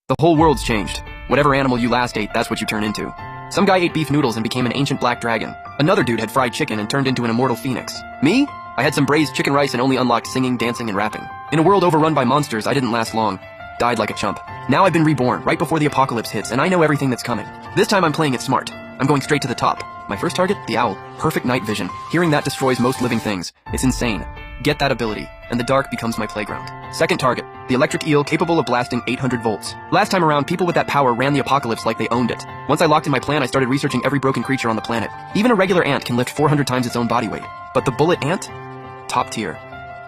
The whole world's changed. Whatever animal you last ate, that's what you turn into. Some guy ate beef noodles and became an ancient black dragon. Another dude had fried chicken and turned into an immortal phoenix. Me? I had some braised chicken rice and only unlocked singing, dancing, and rapping. In a world overrun by monsters, I didn't last long. Died like a chump. Now I've been reborn, right before the apocalypse hits, and I know everything that's coming. This time I'm playing it smart. I'm going straight to the top. My first target? The owl. Perfect night vision. Hearing that destroys most living things. It's insane. Get that ability, and the dark becomes my playground. Second target, the electric eel capable of blasting 800 volts. Last time around, people with that power ran the apocalypse like they owned it. Once I locked in my plan, I started researching every broken creature on the planet. Even a regular ant can lift 400 times its own body weight. But the bullet ant? Top tier.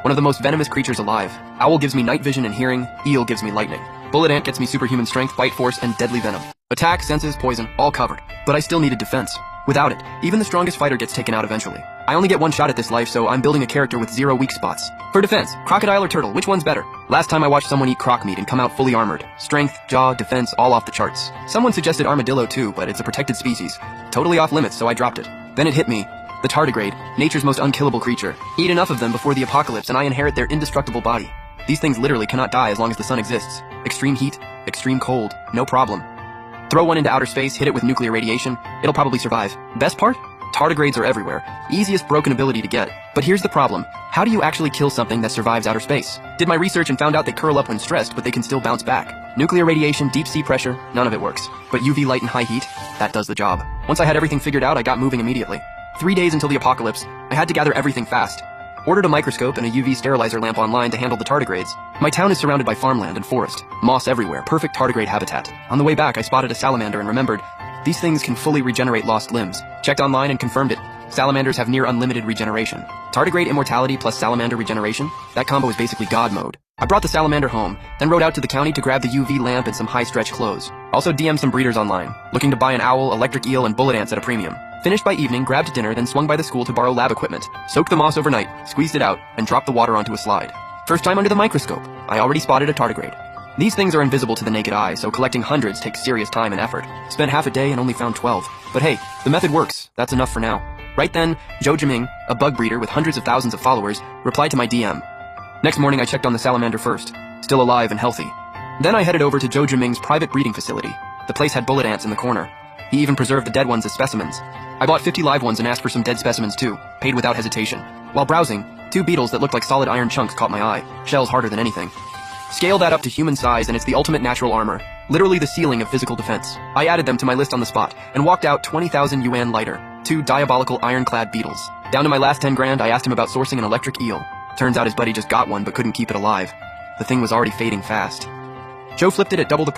One of the most venomous creatures alive. Owl gives me night vision and hearing, eel gives me lightning. Bullet ant gets me superhuman strength, bite force, and deadly venom. Attack, senses, poison, all covered. But I still needed defense. Without it, even the strongest fighter gets taken out eventually. I only get one shot at this life, so I'm building a character with 0 weak spots. For defense, crocodile or turtle, which one's better? Last time I watched someone eat croc meat and come out fully armored. Strength, jaw, defense, all off the charts. Someone suggested armadillo too, but it's a protected species. Totally off limits, so I dropped it. Then it hit me. The tardigrade, nature's most unkillable creature. Eat enough of them before the apocalypse and I inherit their indestructible body. These things literally cannot die as long as the sun exists. Extreme heat, extreme cold, no problem. Throw one into outer space, hit it with nuclear radiation, it'll probably survive. Best part? Tardigrades are everywhere. Easiest broken ability to get. But here's the problem. How do you actually kill something that survives outer space? Did my research and found out they curl up when stressed, but they can still bounce back. Nuclear radiation, deep sea pressure, none of it works. But UV light and high heat, that does the job. Once I had everything figured out, I got moving immediately. 3 days until the apocalypse, I had to gather everything fast. Ordered a microscope and a UV sterilizer lamp online to handle the tardigrades. My town is surrounded by farmland and forest. Moss everywhere, perfect tardigrade habitat. On the way back, I spotted a salamander and remembered, these things can fully regenerate lost limbs. Checked online and confirmed it. Salamanders have near unlimited regeneration. Tardigrade immortality plus salamander regeneration? That combo is basically God mode. I brought the salamander home, then rode out to the county to grab the UV lamp and some high-stretch clothes. Also DM'd some breeders online, looking to buy an owl, electric eel, and bullet ants at a premium. Finished by evening, grabbed dinner, then swung by the school to borrow lab equipment. Soaked the moss overnight, squeezed it out, and dropped the water onto a slide. First time under the microscope, I already spotted a tardigrade. These things are invisible to the naked eye, so collecting hundreds takes serious time and effort. Spent half a day and only found 12. But hey, the method works. That's enough for now. Right then, Zhou Jiming, a bug breeder with hundreds of thousands of followers, replied to my DM. Next morning I checked on the salamander first. Still alive and healthy. Then I headed over to Zhou Jiming's private breeding facility. The place had bullet ants in the corner. He even preserved the dead ones as specimens. I bought 50 live ones and asked for some dead specimens too, paid without hesitation. While browsing, 2 beetles that looked like solid iron chunks caught my eye, shells harder than anything. Scale that up to human size and it's the ultimate natural armor, literally the ceiling of physical defense. I added them to my list on the spot, and walked out 20,000 yuan lighter, 2 diabolical ironclad beetles. Down to my last 10 grand, I asked him about sourcing an electric eel. Turns out his buddy just got one but couldn't keep it alive. The thing was already fading fast. Joe flipped it at double the